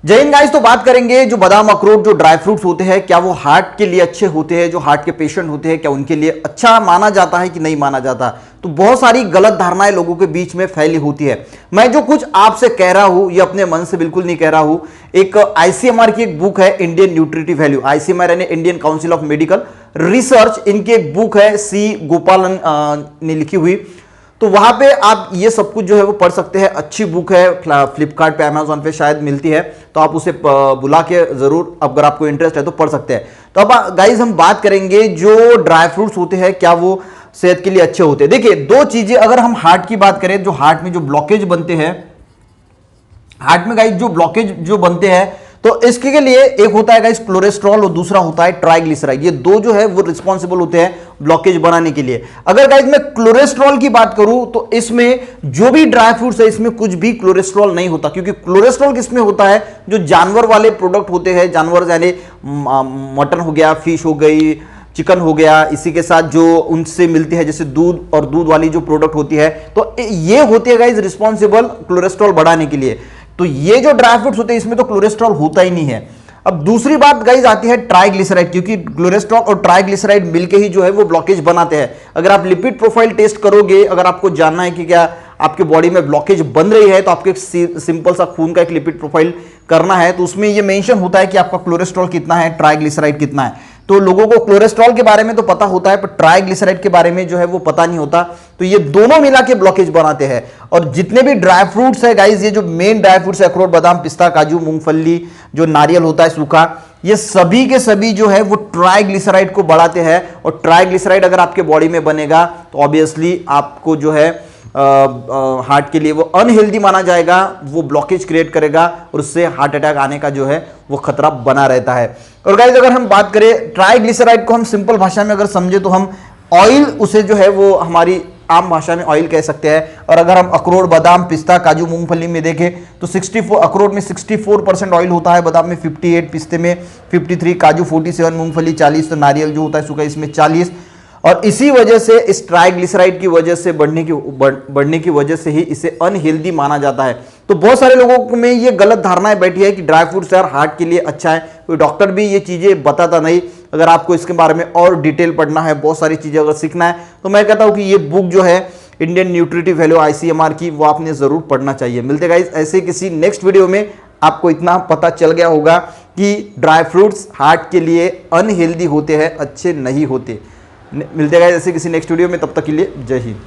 जय हिंद गाइस। तो बात करेंगे जो बादाम अखरोट जो ड्राई फ्रूट्स होते हैं क्या वो हार्ट के लिए अच्छे होते हैं, जो हार्ट के पेशेंट होते हैं क्या उनके लिए अच्छा माना जाता है कि नहीं माना जाता। तो बहुत सारी गलत धारणाएं लोगों के बीच में फैली होती है। मैं जो कुछ आपसे कह रहा हूं ये अपने मन से बिल्कुल नहीं कह रहा हूं। एक आईसीएमआर की एक बुक है इंडियन न्यूट्रिटिव वैल्यू, आईसीएमआर यानी Indian council of medical research, इनकी एक बुक है सी गोपालन ने लिखी हुई। तो वहां पे आप ये सब कुछ जो है वो पढ़ सकते हैं। अच्छी बुक है, फ्लिपकार्ट पे अमेजोन पे शायद मिलती है, तो आप उसे बुला के जरूर अगर आपको इंटरेस्ट है तो पढ़ सकते हैं। तो अब गाइज हम बात करेंगे जो ड्राई फ्रूट्स होते हैं क्या वो सेहत के लिए अच्छे होते हैं। देखिए दो चीजें, अगर हम हार्ट की बात करें, जो हार्ट में जो ब्लॉकेज बनते हैं, हार्ट में गाइज जो ब्लॉकेज जो बनते हैं तो इसके लिए एक होता है गाइस कोलेस्ट्रॉल और दूसरा होता है ट्राइग्लिसराइड। ये दो जो है वो रिस्पॉन्सिबल होते हैं ब्लॉकेज बनाने के लिए। अगर गाइस मैं कोलेस्ट्रॉल की बात करूं तो इसमें जो भी ड्राई फ्रूट्स है इसमें कुछ भी कोलेस्ट्रॉल नहीं होता, क्योंकि कोलेस्ट्रॉल किसमें होता है, जो जानवर वाले प्रोडक्ट होते हैं, जानवर यानी मटन हो गया, फिश हो गई, चिकन हो गया, इसी के साथ जो उनसे मिलती है जैसे दूध और दूध वाली जो प्रोडक्ट होती है, तो ये होती है गाइस रिस्पॉन्सिबल कोलेस्ट्रॉल बढ़ाने के लिए। तो ये जो ड्राई फ्रूट्स होते हैं इसमें तो कोलेस्ट्रॉल होता ही नहीं है। अब दूसरी बात गाइस आती है ट्राइग्लिसराइड, क्योंकि कोलेस्ट्रॉल और ट्राइग्लिसराइड मिलके ही जो है वो ब्लॉकेज बनाते हैं। अगर आप लिपिड प्रोफाइल टेस्ट करोगे, अगर आपको जानना है कि क्या आपके बॉडी में ब्लॉकेज बन रही है, तो आपको एक सिंपल सा खून का एक लिपिड प्रोफाइल करना है, तो उसमें ये मेंशन होता है कि आपका कोलेस्ट्रॉल कितना है, ट्राइग्लिसराइड कितना है। तो लोगों को कोलेस्ट्रॉल के बारे में तो पता होता है, पर ट्राइग्लिसराइड के बारे में जो है वो पता नहीं होता। तो ये दोनों मिला के ब्लॉकेज बनाते हैं। और जितने भी ड्राई फ्रूट्स है गाइस, ये जो मेन ड्राई फ्रूट्स है, अखरोट, बादाम, पिस्ता, काजू, मूंगफली, जो नारियल होता है सूखा, ये सभी के सभी जो है वो ट्राइग्लिसराइड को बढ़ाते हैं। और ट्राइग्लिसराइड अगर आपके बॉडी में बनेगा तो ऑब्वियसली आपको जो है हार्ट के लिए वो अनहेल्दी माना जाएगा, वो ब्लॉकेज क्रिएट करेगा और उससे हार्ट अटैक आने का जो है वो खतरा बना रहता है। और गाइस अगर हम बात करें ट्राइग्लिसराइड को हम सिंपल भाषा में अगर समझे तो हम ऑयल, उसे जो है वो हमारी आम भाषा में ऑयल कह सकते हैं। और अगर हम अखरोट, बादाम, पिस्ता, काजू, मूंगफली में देखें तो 64, अखरोट में 64% ऑयल होता है, बादाम में 58, पिस्ते में 53, काजू 47, मूंगफली 40, तो नारियल जो होता है सूखा इसमें 40। और इसी वजह से इस ट्राइग्लिसराइड की वजह से बढ़ने की वजह से ही इसे अनहेल्दी माना जाता है। तो बहुत सारे लोगों में ये गलत धारणाएं बैठी है कि ड्राई फ्रूट्स यार हार्ट के लिए अच्छा है, कोई डॉक्टर भी ये चीजें बताता नहीं। अगर आपको इसके बारे में और डिटेल पढ़ना है, बहुत सारी चीजें अगर सीखना है, तो मैं कहता हूं कि ये बुक जो है इंडियन न्यूट्रिटिव वैल्यू आईसीएमआर की, वो आपने जरूर पढ़ना चाहिए। मिलते गाइस ऐसे किसी नेक्स्ट वीडियो में। आपको इतना पता चल गया होगा कि ड्राई फ्रूट्स हार्ट के लिए अनहेल्दी होते हैं, अच्छे नहीं होते। मिलते हैं ऐसे किसी नेक्स्ट वीडियो में, तब तक के लिए जय हिंद।